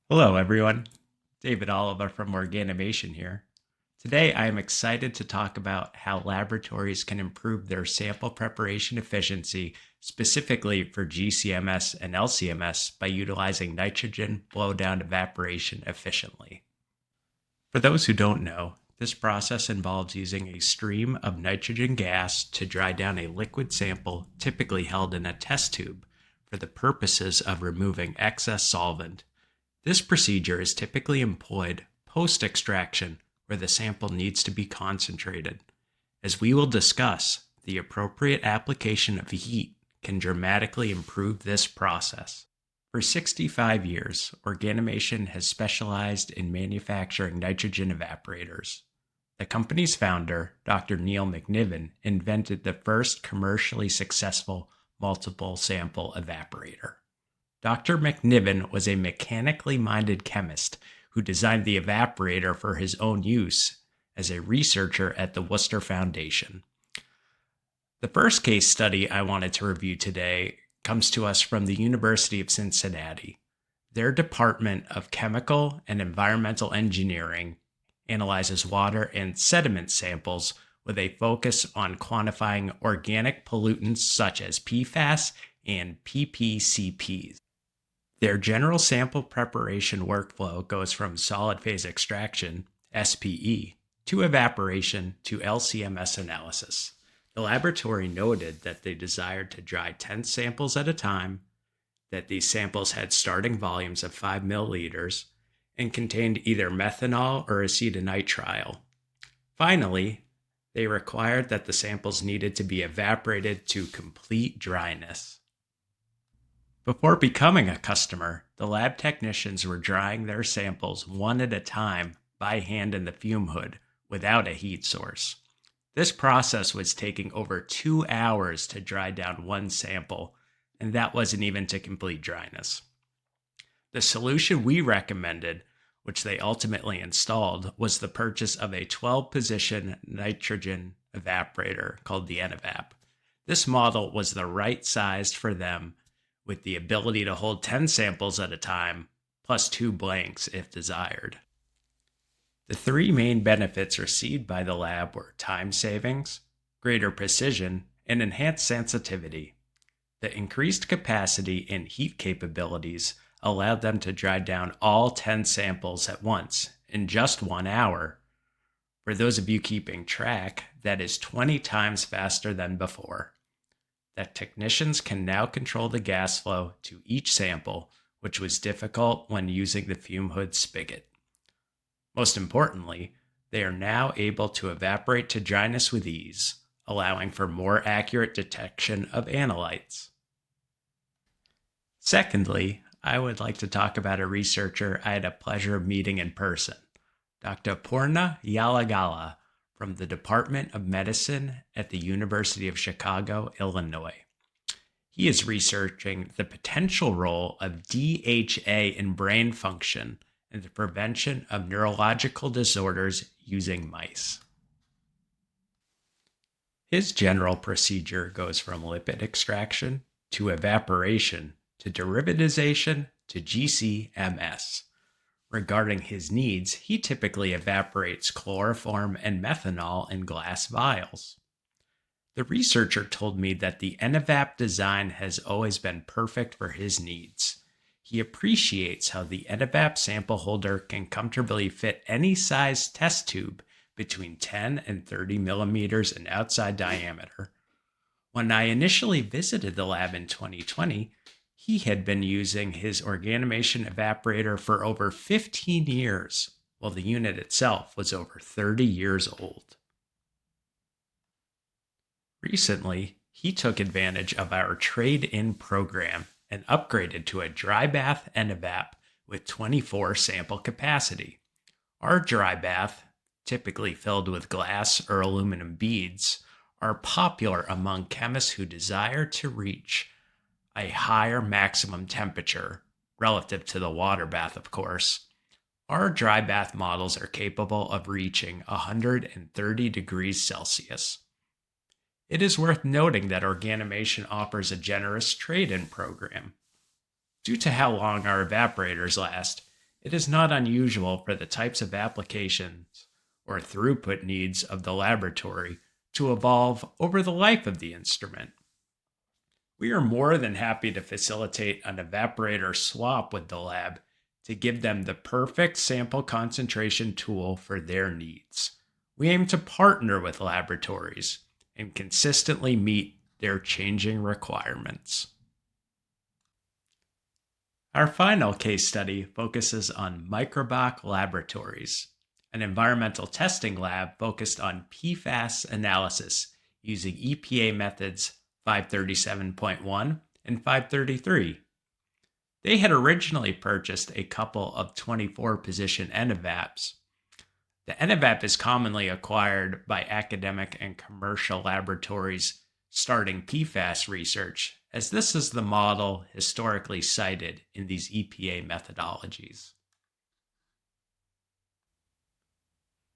Hello, everyone. David Oliva from Organomation here. Today, I am excited to talk about how laboratories can improve their sample preparation efficiency, specifically for GCMS and LCMS, by utilizing nitrogen blowdown evaporation efficiently. For those who don't know, this process involves using a stream of nitrogen gas to dry down a liquid sample typically held in a test tube for the purposes of removing excess solvent. This procedure is typically employed post-extraction where the sample needs to be concentrated. As we will discuss, the appropriate application of heat can dramatically improve this process. For 65 years, Organomation has specialized in manufacturing nitrogen evaporators. The company's founder, Dr. Neil McNiven, invented the first commercially successful multiple sample evaporator. Dr. McNiven was a mechanically minded chemist who designed the evaporator for his own use as a researcher at the Worcester Foundation. The first case study I wanted to review today comes to us from the University of Cincinnati. Their Department of Chemical and Environmental Engineering analyzes water and sediment samples with a focus on quantifying organic pollutants such as PFAS and PPCPs. Their general sample preparation workflow goes from solid phase extraction, SPE, to evaporation to LCMS analysis. The laboratory noted that they desired to dry 10 samples at a time, that these samples had starting volumes of 5 milliliters, and contained either methanol or acetonitrile. Finally, they required that the samples needed to be evaporated to complete dryness. Before becoming a customer, the lab technicians were drying their samples one at a time by hand in the fume hood without a heat source. This process was taking over 2 hours to dry down one sample, and that wasn't even to complete dryness. The solution we recommended, which they ultimately installed, was the purchase of a 12-position nitrogen evaporator called the Evap. This model was the right size for them, with the ability to hold 10 samples at a time, plus 2 blanks if desired. The 3 main benefits received by the lab were time savings, greater precision, and enhanced sensitivity. The increased capacity and heat capabilities allowed them to dry down all 10 samples at once in just 1 hour. For those of you keeping track, that is 20 times faster than before. That technicians can now control the gas flow to each sample, which was difficult when using the fume hood spigot. Most importantly, they are now able to evaporate to dryness with ease, allowing for more accurate detection of analytes. Secondly, I would like to talk about a researcher I had a pleasure of meeting in person, Dr. Purna Yalagala, from the Department of Medicine at the University of Chicago, Illinois. He is researching the potential role of DHA in brain function and the prevention of neurological disorders using mice. His general procedure goes from lipid extraction to evaporation to derivatization to GCMS. Regarding his needs, he typically evaporates chloroform and methanol in glass vials. The researcher told me that the Evap design has always been perfect for his needs. He appreciates how the Evap sample holder can comfortably fit any size test tube between 10 and 30 millimeters in outside diameter. When I initially visited the lab in 2020, he had been using his Organomation evaporator for over 15 years, while the unit itself was over 30 years old. Recently, he took advantage of our trade-in program and upgraded to a dry bath Evap with 24 sample capacity. Our dry bath, typically filled with glass or aluminum beads, are popular among chemists who desire to reach a higher maximum temperature, relative to the water bath, of course. Our dry bath models are capable of reaching 130 degrees Celsius. It is worth noting that Organomation offers a generous trade-in program. Due to how long our evaporators last, It is not unusual for the types of applications or throughput needs of the laboratory to evolve over the life of the instrument. We are more than happy to facilitate an evaporator swap with the lab to give them the perfect sample concentration tool for their needs. We aim to partner with laboratories and consistently meet their changing requirements. Our final case study focuses on Microbac Laboratories, an environmental testing lab focused on PFAS analysis using EPA methods 537.1 and 533. They had originally purchased a couple of 24-position Enavaps. The Enavap is commonly acquired by academic and commercial laboratories starting PFAS research, as this is the model historically cited in these EPA methodologies.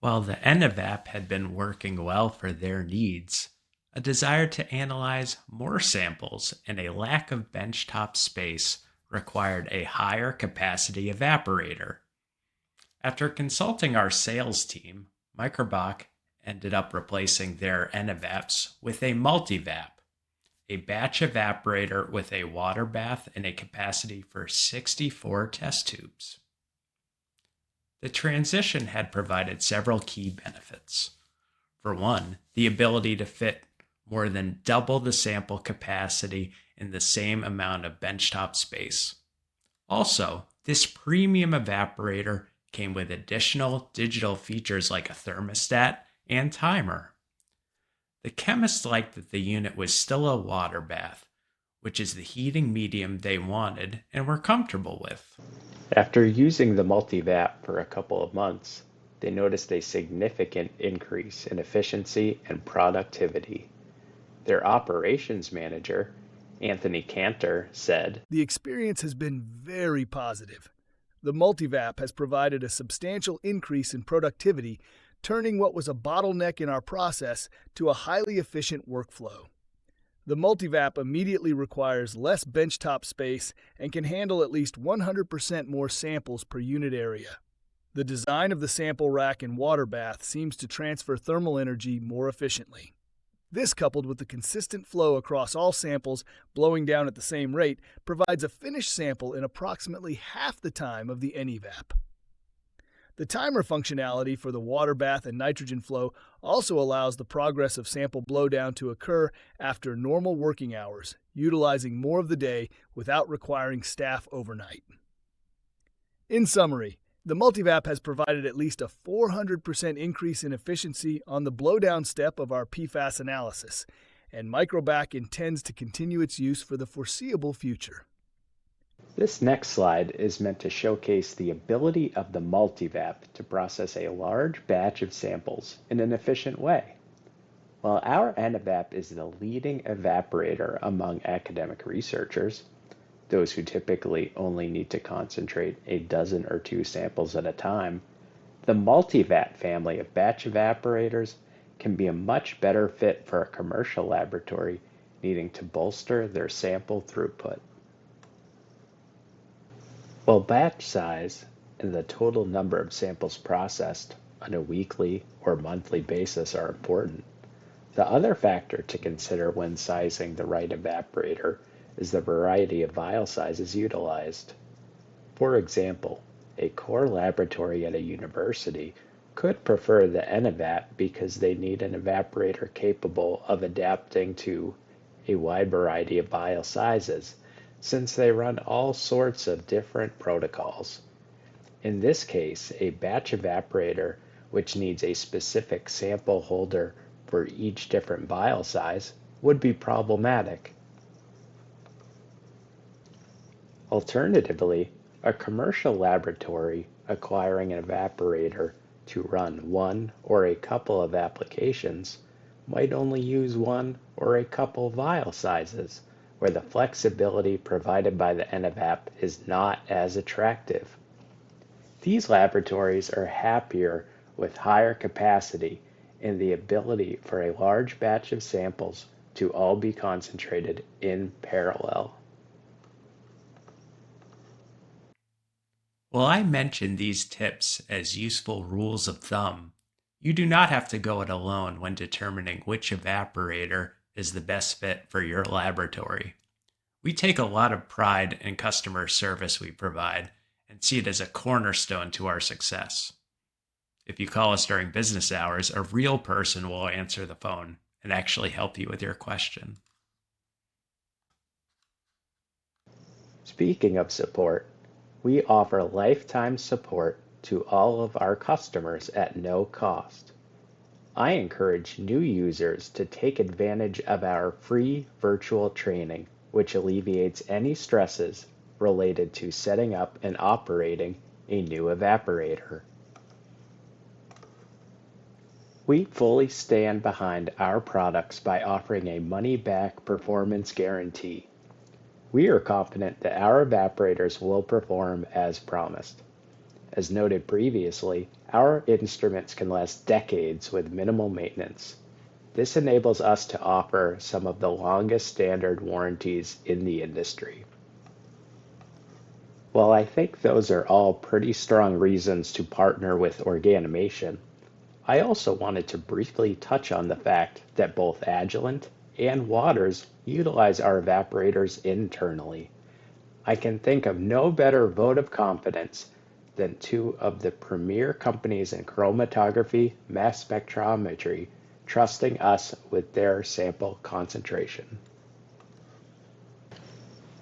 While the Enavap had been working well for their needs, a desire to analyze more samples and a lack of benchtop space required a higher capacity evaporator. After consulting our sales team, Microbac ended up replacing their Enavaps with a multivap, a batch evaporator with a water bath and a capacity for 64 test tubes. The transition had provided several key benefits. For one, the ability to fit more than double the sample capacity in the same amount of benchtop space. Also, this premium evaporator came with additional digital features like a thermostat and timer. The chemists liked that the unit was still a water bath, which is the heating medium they wanted and were comfortable with. After using the multivap for a couple of months, they noticed a significant increase in efficiency and productivity. Their operations manager, Anthony Cantor, said, "The experience has been very positive. The multivap has provided a substantial increase in productivity, turning what was a bottleneck in our process to a highly efficient workflow. The multivap immediately requires less benchtop space and can handle at least 100% more samples per unit area. The design of the sample rack and water bath seems to transfer thermal energy more efficiently. This, coupled with the consistent flow across all samples blowing down at the same rate, provides a finished sample in approximately half the time of the Enivap. The timer functionality for the water bath and nitrogen flow also allows the progress of sample blowdown to occur after normal working hours, utilizing more of the day without requiring staff overnight. In summary, the multivap has provided at least a 400% increase in efficiency on the blowdown step of our PFAS analysis, and Microbac intends to continue its use for the foreseeable future." This next slide is meant to showcase the ability of the multivap to process a large batch of samples in an efficient way. While our Enivap is the leading evaporator among academic researchers, those who typically only need to concentrate a dozen or two samples at a time, the multivap family of batch evaporators can be a much better fit for a commercial laboratory needing to bolster their sample throughput. While batch size and the total number of samples processed on a weekly or monthly basis are important, the other factor to consider when sizing the right evaporator is the variety of vial sizes utilized. For example, a core laboratory at a university could prefer the Enivap because they need an evaporator capable of adapting to a wide variety of vial sizes, since they run all sorts of different protocols. In this case, a batch evaporator, which needs a specific sample holder for each different vial size, would be problematic. Alternatively, a commercial laboratory acquiring an evaporator to run one or a couple of applications might only use one or a couple vial sizes, where the flexibility provided by the Enivap is not as attractive. These laboratories are happier with higher capacity and the ability for a large batch of samples to all be concentrated in parallel. While I mentioned these tips as useful rules of thumb, you do not have to go it alone when determining which evaporator is the best fit for your laboratory. We take a lot of pride in customer service we provide and see it as a cornerstone to our success. If you call us during business hours, a real person will answer the phone and actually help you with your question. Speaking of support, we offer lifetime support to all of our customers at no cost. I encourage new users to take advantage of our free virtual training, which alleviates any stresses related to setting up and operating a new evaporator. We fully stand behind our products by offering a money-back performance guarantee. We are confident that our evaporators will perform as promised. As noted previously, our instruments can last decades with minimal maintenance. This enables us to offer some of the longest standard warranties in the industry. While I think those are all pretty strong reasons to partner with Organomation, I also wanted to briefly touch on the fact that both Agilent and Waters utilize our evaporators internally. I can think of no better vote of confidence than two of the premier companies in chromatography mass spectrometry trusting us with their sample concentration.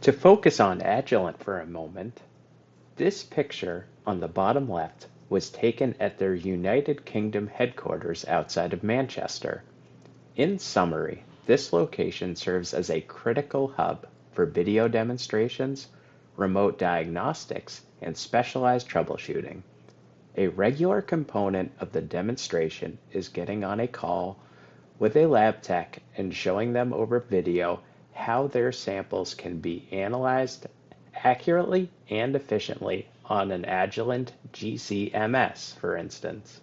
To focus on Agilent for a moment, this picture on the bottom left was taken at their United Kingdom headquarters outside of Manchester. In summary, this location serves as a critical hub for video demonstrations, remote diagnostics, and specialized troubleshooting. A regular component of the demonstration is getting on a call with a lab tech and showing them over video how their samples can be analyzed accurately and efficiently on an Agilent GC-MS, for instance.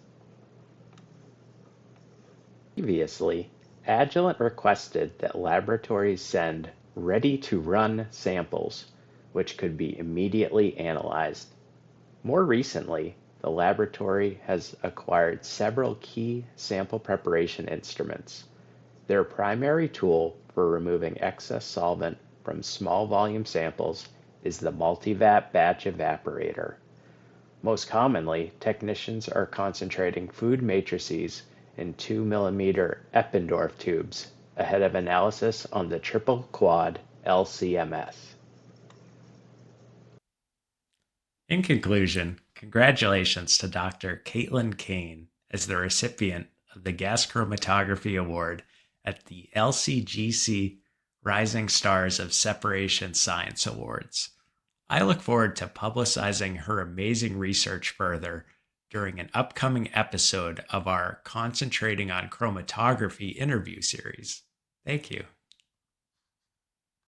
Previously, Agilent requested that laboratories send ready-to-run samples, which could be immediately analyzed. More recently, the laboratory has acquired several key sample preparation instruments. Their primary tool for removing excess solvent from small volume samples is the multivap batch evaporator. Most commonly, technicians are concentrating food matrices in 2 mm Eppendorf tubes ahead of analysis on the triple quad LCMS. In conclusion, congratulations to Dr. Caitlin Kane as the recipient of the Gas Chromatography Award at the LCGC Rising Stars of Separation Science Awards. I look forward to publicizing her amazing research further during an upcoming episode of our Concentrating on Chromatography interview series. Thank you.